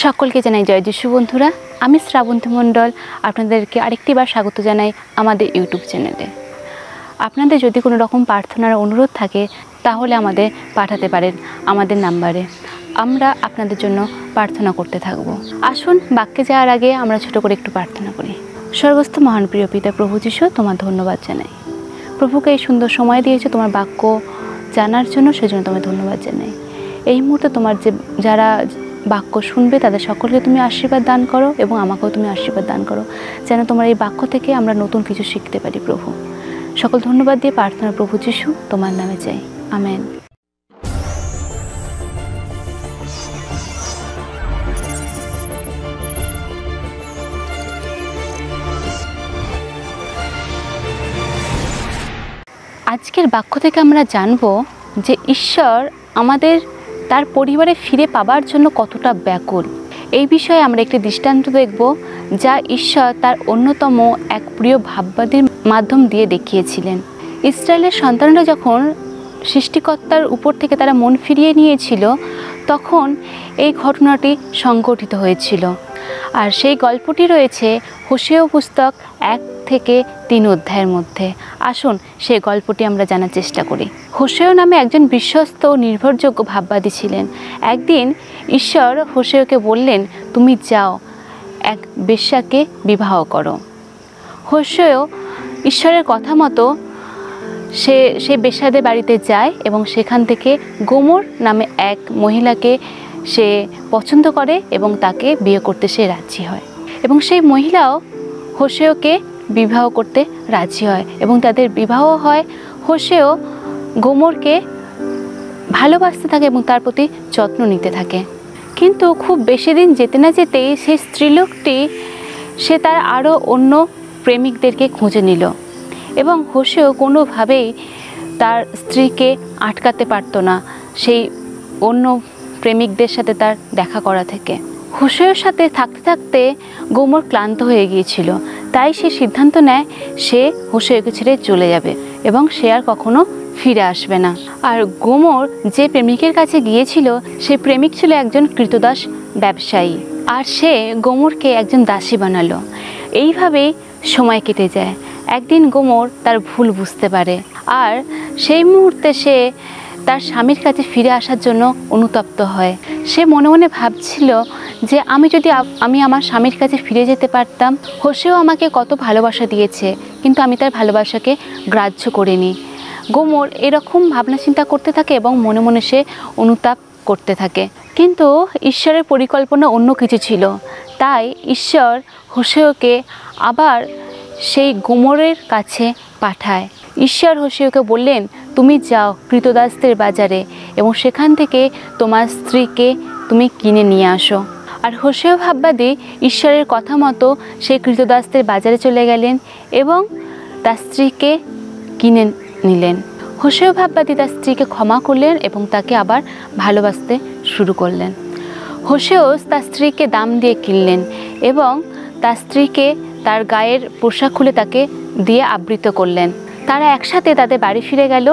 সকলকে জানাই জয় যিশু বন্ধুরা। আমি শ্রাবন্তী মণ্ডল আপনাদেরকে আরেকটিবার স্বাগত জানাই আমাদের ইউটিউব চ্যানেলে। আপনাদের যদি কোনো রকম প্রার্থনার অনুরোধ থাকে তাহলে আমাদের পাঠাতে পারেন আমাদের নাম্বারে। আমরা আপনাদের জন্য প্রার্থনা করতে থাকব। আসুন বাক্যে যাওয়ার আগে আমরা ছোট করে একটু প্রার্থনা করি। সর্বস্থ মহান প্রিয় পিতা প্রভু যিশু, তোমার ধন্যবাদ জানাই। প্রভুকে এই সুন্দর সময় দিয়েছে তোমার বাক্য জানার জন্য, সেজন্য তোমায় ধন্যবাদ জানাই। এই মুহূর্তে তোমার যারা বাক্য শুনবে তাদের সকলকে তুমি আশীর্বাদ দান করো এবং আমাকেও তুমি আশীর্বাদ দান করো, যেন তোমার এই বাক্য থেকে আমরা নতুন কিছু শিখতে পারি। প্রভু, সকল ধন্যবাদ দিয়ে প্রার্থনা প্রভু যিশু তোমার নামে চাই, আমেন। আজকের বাক্য থেকে আমরা জানব যে ঈশ্বর আমাদের তার পরিবারে ফিরে পাবার জন্য কতটা ব্যাকুল। এই বিষয়ে আমরা একটি দৃষ্টান্ত দেখব যা ঈশ্বর তার অন্যতম এক প্রিয় ভাববাদীর মাধ্যম দিয়ে দেখিয়েছিলেন। ইসরায়েলের সন্তানরা যখন সৃষ্টিকর্তার উপর থেকে তারা মন ফিরিয়ে নিয়েছিল, তখন এই ঘটনাটি সংঘটিত হয়েছিল। আর সেই গল্পটি রয়েছে হোশেয়া পুস্তক 1 থেকে 3 অধ্যায়ের মধ্যে। আসুন সেই গল্পটি আমরা জানার চেষ্টা করি। হোশেয়া নামে একজন বিশ্বস্ত ও নির্ভরযোগ্য ভাববাদী ছিলেন। একদিন ঈশ্বর হোশেয়াকে বললেন, তুমি যাও এক বেশ্যাকে বিবাহ করো। হোশেয়া ঈশ্বরের কথা মতো সে বেশ্যাদের বাড়িতে যায় এবং সেখান থেকে গোমর নামে এক মহিলাকে সে পছন্দ করে এবং তাকে বিয়ে করতে সে রাজি হয়। এবং সেই মহিলাও হোশেয়াকে বিবাহ করতে রাজি হয় এবং তাদের বিবাহ হয়। হোশেয়া গোমরকে ভালোবাসতে থাকে এবং তার প্রতি যত্ন নিতে থাকে। কিন্তু খুব বেশি দিন যেতে না যেতেই সেই স্ত্রীলোকটি সে তার আরও অন্য প্রেমিকদেরকে খুঁজে নিল এবং হোশেয়া কোনোভাবেই তার স্ত্রীকে আটকাতে পারত না সেই অন্য প্রেমিকদের সাথে তার দেখা করা থেকে। হোশেয়ার সাথে থাকতে থাকতে গোমর ক্লান্ত হয়ে গিয়েছিল, তাই সে সিদ্ধান্ত নেয় সে হোশেয়াকে ছেড়ে চলে যাবে এবং সে আর কখনো ফিরে আসবে না। আর গোমর যে প্রেমিকের কাছে গিয়েছিল সেই প্রেমিক ছিল একজন কৃতদাস ব্যবসায়ী, আর সে গোমরকে একজন দাসী বানালো। এইভাবেই সময় কেটে যায়। একদিন গোমর তার ভুল বুঝতে পারে আর সেই মুহূর্তে সে তার স্বামীর কাছে ফিরে আসার জন্য অনুতপ্ত হয়। সে মনে মনে ভাবছিল যে আমি আমার স্বামীর কাছে ফিরে যেতে পারতাম। হোশেয়া আমাকে কত ভালোবাসা দিয়েছে, কিন্তু আমি তার ভালোবাসাকে গ্রাহ্য করিনি। গোমর এরকম ভাবনা চিন্তা করতে থাকে এবং মনে মনে সে অনুতাপ করতে থাকে। কিন্তু ঈশ্বরের পরিকল্পনা অন্য কিছু ছিল। তাই ঈশ্বর হোশেয়াকে আবার সেই গোমরের কাছে পাঠায়। ঈশ্বর হোশেয়াকে বললেন, তুমি যাও কৃতদাসদের বাজারে এবং সেখান থেকে তোমার স্ত্রীকে তুমি কিনে নিয়ে আসো। আর হোশেয়া ভাববাদী ঈশ্বরের কথা মতো সেই কৃতদাসদের বাজারে চলে গেলেন এবং তার স্ত্রীকে কিনে নিলেন। হোশেয়া ভাববাদী তার স্ত্রীকে ক্ষমা করলেন এবং তাকে আবার ভালোবাসতে শুরু করলেন। হোশেয়া তার স্ত্রীকে দাম দিয়ে কিনলেন এবং তার স্ত্রীকে তার গায়ের পোশাক খুলে তাকে দিয়ে আবৃত করলেন। তারা একসাথে তাদের বাড়ি ফিরে গেল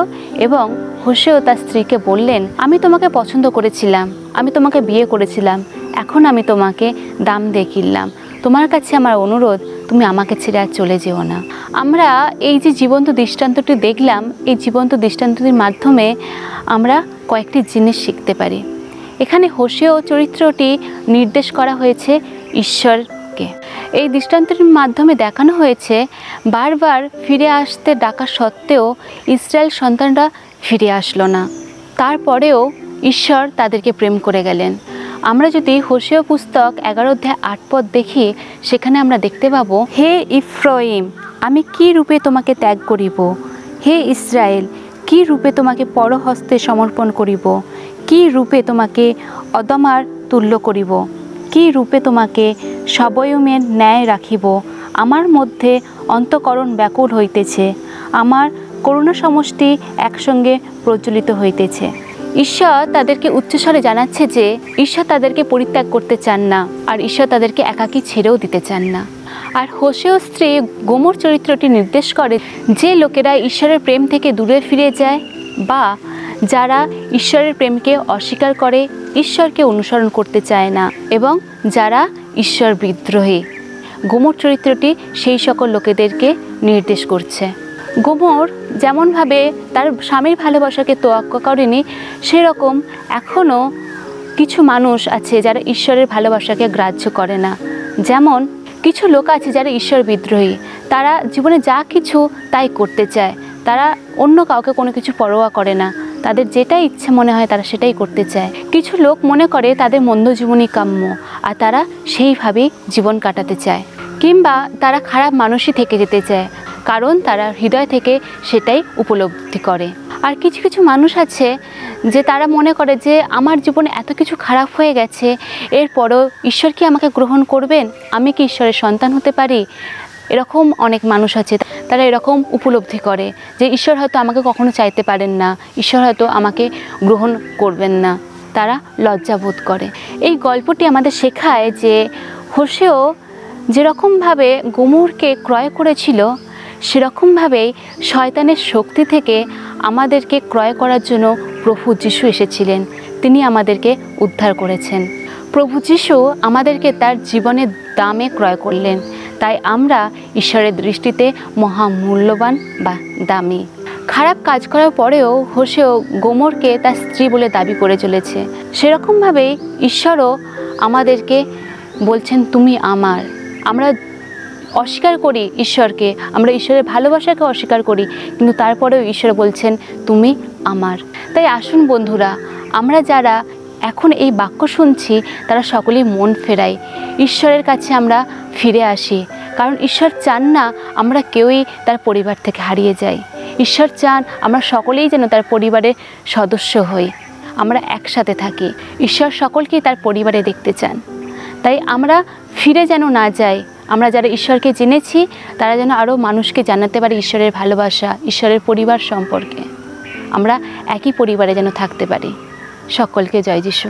এবং হোশেয়া তার স্ত্রীকে বললেন, আমি তোমাকে পছন্দ করেছিলাম, আমি তোমাকে বিয়ে করেছিলাম, এখন আমি তোমাকে দাম দিয়ে কিনলাম। তোমার কাছে আমার অনুরোধ, তুমি আমাকে ছেড়ে আর চলে যেও না। আমরা এই যে জীবন্ত দৃষ্টান্তটি দেখলাম, এই জীবন্ত দৃষ্টান্তটির মাধ্যমে আমরা কয়েকটি জিনিস শিখতে পারি। এখানে হোশেয়া চরিত্রটি নির্দেশ করা হয়েছে ঈশ্বরকে। এই দৃষ্টান্তটির মাধ্যমে দেখানো হয়েছে বারবার ফিরে আসতে ডাকা সত্ত্বেও ইসরায়েল সন্তানরা ফিরে আসলো না। তারপরেও ঈশ্বর তাদেরকে প্রেম করে গেলেন। আমরা যদি হোশেয়া পুস্তক 11 অধ্যায় 8 পদ দেখি, সেখানে আমরা দেখতে পাবো, হে ইফ্রাইম, আমি কি রূপে তোমাকে ত্যাগ করিব? হে ইসরায়েল, কি রূপে তোমাকে পরহস্তে সমর্পণ করিব? কি রূপে তোমাকে অদমার তুল্য করিব? কি রূপে তোমাকে সবয়মের ন্যায় রাখিব? আমার মধ্যে অন্তঃকরণ ব্যাকুল হইতেছে, আমার করুণা সমষ্টি একসঙ্গে প্রজ্বলিত হইতেছে। ঈশ্বর তাদেরকে উচ্চস্বরে জানাচ্ছে যে ঈশ্বর তাদেরকে পরিত্যাগ করতে চান না, আর ঈশ্বর তাদেরকে একাকী ছেড়েও দিতে চান না। আর হোশেয়া স্ত্রী গোমর চরিত্রটি নির্দেশ করে যে লোকেরা ঈশ্বরের প্রেম থেকে দূরে ফিরে যায় বা যারা ঈশ্বরের প্রেমকে অস্বীকার করে, ঈশ্বরকে অনুসরণ করতে চায় না এবং যারা ঈশ্বর বিদ্রোহী। গোমর চরিত্রটি সেই সকল লোকেদেরকে নির্দেশ করছে। গোমর যেমনভাবে তার স্বামীর ভালোবাসাকে তোয়াক্কা করেনি, সেরকম এখনও কিছু মানুষ আছে যারা ঈশ্বরের ভালোবাসাকে গ্রাহ্য করে না। যেমন কিছু লোক আছে যারা ঈশ্বর বিদ্রোহী, তারা জীবনে যা কিছু তাই করতে চায়, তারা অন্য কাউকে কোনো কিছু পরোয়া করে না, তাদের যেটা ইচ্ছে মনে হয় তারা সেটাই করতে চায়। কিছু লোক মনে করে তাদের মন্দ জীবনই কাম্য, আর তারা সেইভাবেই জীবন কাটাতে চায়, কিংবা তারা খারাপ মানুষই থেকে যেতে চায়, কারণ তারা হৃদয় থেকে সেটাই উপলব্ধি করে। আর কিছু কিছু মানুষ আছে যে তারা মনে করে যে আমার জীবনে এত কিছু খারাপ হয়ে গেছে, এরপরও ঈশ্বর কি আমাকে গ্রহণ করবেন, আমি কি ঈশ্বরের সন্তান হতে পারি। এরকম অনেক মানুষ আছে, তারা এরকম উপলব্ধি করে যে ঈশ্বর হয়তো আমাকে কখনো চাইতে পারেন না, ঈশ্বর হয়তো আমাকে গ্রহণ করবেন না, তারা লজ্জাবোধ করে। এই গল্পটি আমাদের শেখায় যে হোসেও যেরকমভাবে গোমরকে ক্রয় করেছিল, সেরকমভাবেই শয়তানের শক্তি থেকে আমাদেরকে ক্রয় করার জন্য প্রভু যিশু এসেছিলেন। তিনি আমাদেরকে উদ্ধার করেছেন। প্রভু যিশু আমাদেরকে তার জীবনের দামে ক্রয় করলেন, তাই আমরা ঈশ্বরের দৃষ্টিতে মহামূল্যবান বা দামি। খারাপ কাজ করার পরেও হোসেও গোমরকে তার স্ত্রী বলে দাবি করে চলেছে। সেরকমভাবেই ঈশ্বরও আমাদেরকে বলছেন তুমি আমার। আমরা অস্বীকার করি ঈশ্বরকে, আমরা ঈশ্বরের ভালোবাসাকে অস্বীকার করি, কিন্তু তারপরেও ঈশ্বর বলছেন তুমি আমার। তাই আসুন বন্ধুরা, আমরা যারা এখন এই বাক্য শুনছি তারা সকলেই মন ফেরাই, ঈশ্বরের কাছে আমরা ফিরে আসি, কারণ ঈশ্বর চান না আমরা কেউই তার পরিবার থেকে হারিয়ে যাই। ঈশ্বর চান আমরা সকলেই যেন তার পরিবারের সদস্য হই, আমরা একসাথে থাকি। ঈশ্বর সকলকেই তার পরিবারে দেখতে চান। তাই আমরা ফিরে যেন না যাই, আমরা যারা ঈশ্বরকে জেনেছি তারা যেন আরও মানুষকে জানাতে পারি ঈশ্বরের ভালোবাসা, ঈশ্বরের পরিবার সম্পর্কে। আমরা একই পরিবারে যেন থাকতে পারি। সকলকে জয় যিশু।